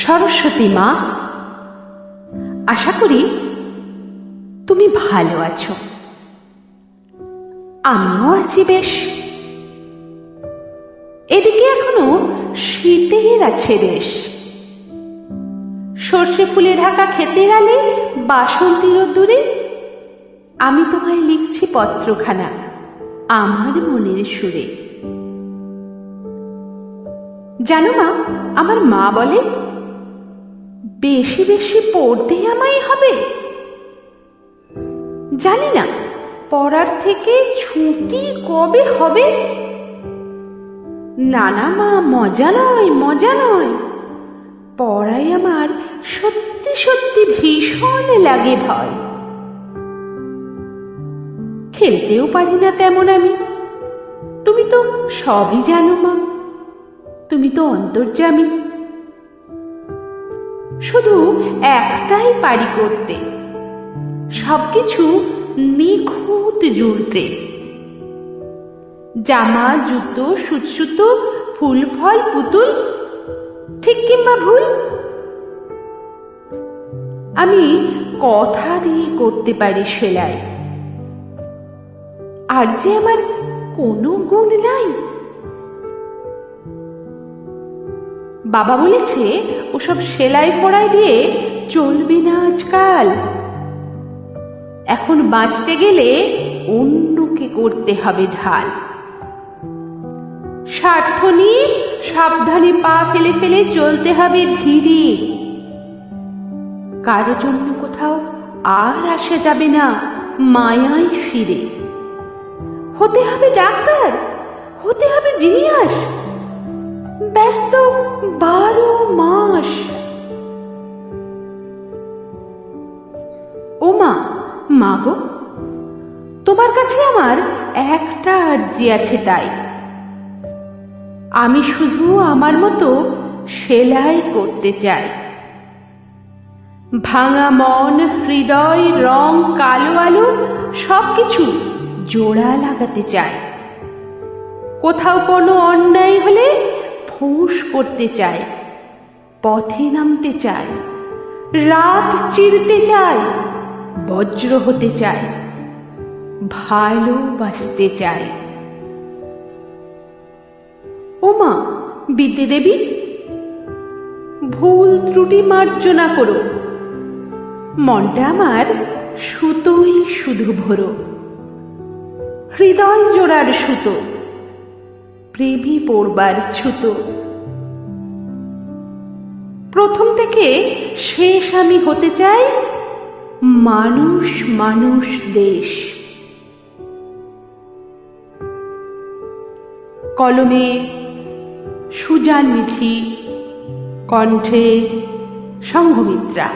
সরস্বতী মা, আশা করি তুমি ভালো আছো। আমিও আছি বেশ। এদিকে এখনো শীতের আছে রেশ। সর্ষে ফুলে ঢাকা ক্ষেতের আলে বাসন্তী রোদ্দুরে আমি তোমায় লিখছি পত্রখানা আমার মনের সুরে। জানো মা, আমার মা বলে বেশি বেশি পড়তেই আমায় হবে। জানি না পড়ার থেকে ছুটি কবে হবে। না না মা, মজা নয়, মজা নয়। পড়ায় আমার সত্যি সত্যি ভীষণ লাগে ভয়। খেলতেও পারি না তেমন আমি। তুমি তো সবই জানো মা, তুমি তো অন্তর্যামী। শুধু একটাই পারি করতে, সবকিছু নিখুঁত জুড়তে। জামা, জুতো, সুতো, ফুল ফল, পুতুল, ঠিক কিংবা ভুল আমি কথা দিয়ে করতে পারি সেলাই। আর যে আমার কোনো গুণ নাই। বাবা বলেছে ওসব সেলাই পড়াই দিয়ে চলবে না আজকাল। এখন বাঁচতে গেলে অন্যকে করতে হবে ঢাল। স্বার্থ নিয়ে সাবধানে পা ফেলে ফেলে চলতে হবে ধীরে। কারো জন্য কোথাও আর আসা যাবে না মায়ায় ফিরে। হতে হবে ডাক্তার, হতে হবে জিনিয়াস, ব্যস্ত 12 মাস। ও মা, মা গো, তোমার কাছে আমার একটা আর্জি আছে তাই। আমি শুধু আমার মতো সেলাই করতে চাই। ভাঙা মন, হৃদয়, রং, কালো আলো সবকিছু জোড়া লাগাতে চাই। কোথাও কোনো অন্যায় হলে ফোঁস করতে চাই। পথে নামতে চাই, রাত চিরতে চাই, বজ্র হতে চাই, ভালোবাসতে চাই। ও মা বিদ্যে দেবী, ভুল ত্রুটি মার্জনা করো। মনটা আমার সুতোই শুধু ভরো। হৃদয় জোড়ার সুতো, প্রেমী পড়বার ছুতো। প্রথম থেকে শেষ আমি হতে চাই মানুষ মানুষ দেশ। কলমে সুজান মিথি, কণ্ঠে সংঘমিত্রা।